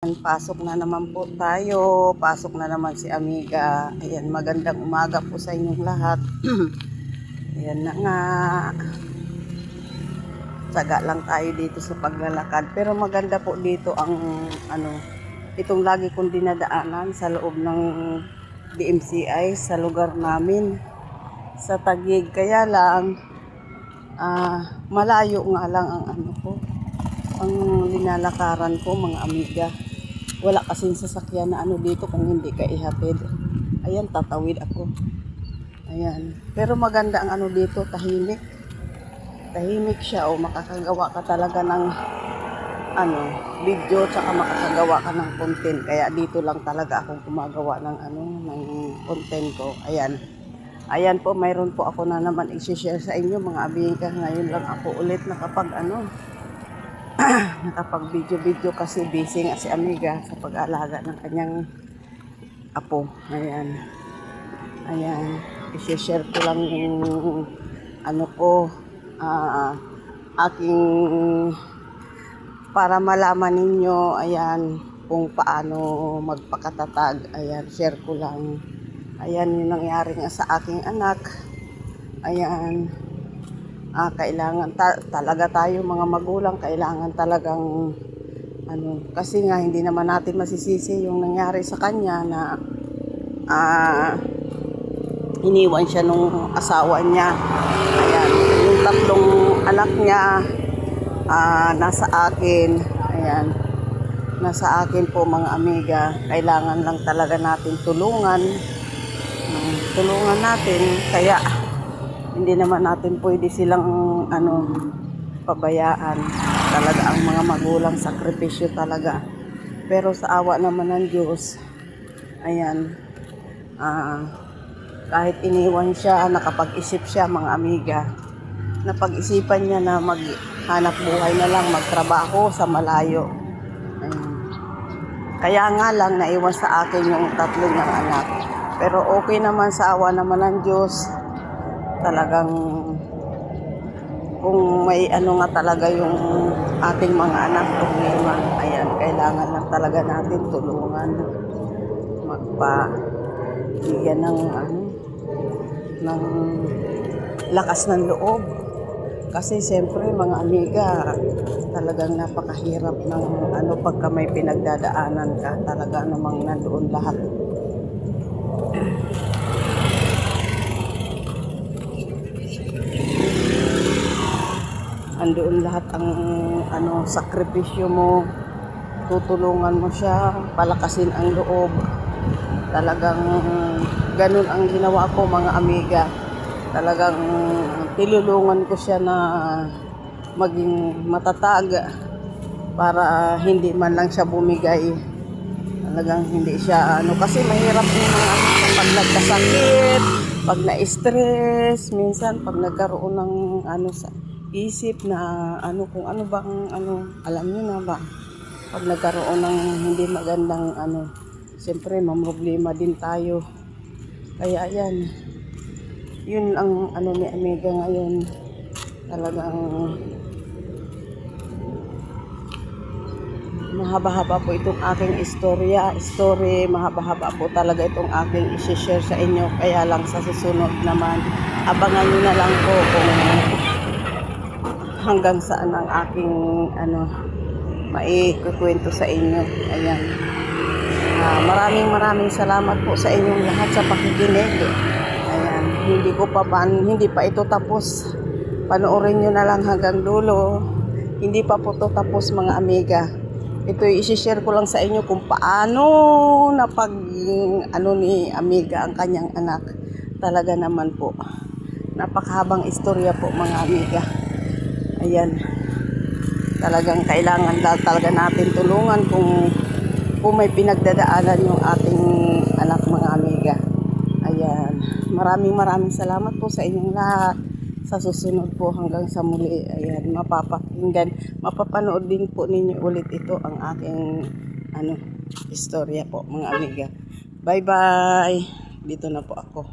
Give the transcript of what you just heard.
Pasok na naman po tayo. Pasok na naman si Amiga. Ayan, magandang umaga po sa inyong lahat. Ayan na nga. Tsaga lang tayo dito sa paglalakad. Pero maganda po dito ang itong lagi kong dinadaanan sa loob ng DMCI sa lugar namin. Sa Taguig. Kaya lang malayo nga lang ang ang linalakaran ko, mga amiga. Wala kasing sasakyan na dito kung hindi ka ihatid. Ayan, tatawid ako. Ayan. Pero maganda ang dito, tahimik. Tahimik siya o makakagawa ka talaga ng video, tsaka makakagawa ka ng content. Kaya dito lang talaga akong gumagawa ng ng content ko. Ayan. Ayan po, mayroon po ako na naman i-share sa inyo, mga amiga. Ngayon lang ako ulit nakapag nakapag video kasi busy nga si Amiga sa pag-alaga ng kanyang apo. Ayan. Ayan. I-share ko lang yung aking para malaman ninyo, ayan, kung paano magpakatatag. Ayan, share ko lang. Ayan yung nangyari nga sa aking anak. Ayan. Kailangan talaga tayo mga magulang, kailangan talagang kasi nga hindi naman natin masisisi yung nangyari sa kanya na iniwan siya nung asawa niya. Ayan, yung tatlong anak niya nasa akin. Ayan, nasa akin po, mga amiga. Kailangan lang talaga natin tulungan natin, kaya hindi naman natin pwede silang pabayaan. Talaga ang mga magulang, sakripisyo talaga. Pero sa awa naman ng Diyos, ayan, kahit iniwan siya, nakapag-isip siya, mga amiga. Napag-isipan niya na maghanap buhay na lang, magtrabaho sa malayo. Ayan. Kaya nga lang naiwan sa akin yung tatlo niyang anak. Pero okay naman, sa awa naman ng Diyos. Talagang kung may nga talaga yung ating mga anak problema, ayan, kailangan lang talaga natin tulungan, magpabigyan ng lakas ng loob. Kasi siyempre, mga amiga, talagang napakahirap ng pagka may pinagdadaanan ka, talaga namang nandoon lahat. Andoon lahat ang sakripisyo mo, tutulungan mo siya, palakasin ang loob. Talagang ganun ang ginawa ko, mga amiga. Talagang tinulungan ko siya na maging matatag para hindi man lang siya bumigay. Talagang hindi siya kasi mahirap yung mga pag nagkasakit, pag na-stress, minsan pag nagkaroon ng sa isip na kung bang alam niyo na ba, pag nagkaroon ng hindi magandang siyempre mamroblema din tayo. Kaya ayan, yun ang ni Amiga ngayon. Talagang mahaba-haba po itong aking story, mahaba-haba po talaga itong aking i-share sa inyo. Kaya lang sa susunod naman, abangan nyo na lang po kung hanggang saan ang aking maikukwento sa inyo. Ayan. Maraming salamat po sa inyong lahat sa pakikinig. Ayan, hindi pa ito tapos. Panoorin nyo na lang hanggang dulo. Hindi pa po ito tapos, mga amiga. Ito i-share ko lang sa inyo kung paano ni Amiga ang kanyang anak. Talaga naman po, napakahabang istorya po, mga amiga. Ayan, talagang kailangan talaga natin tulungan kung may pinagdadaanan yung ating anak, mga amiga. Ayan, maraming salamat po sa inyong lahat. Sa susunod po, hanggang sa muli, ayan, mapapanood din po ninyo ulit ito, ang aking istorya po, mga amiga. Bye bye, dito na po ako.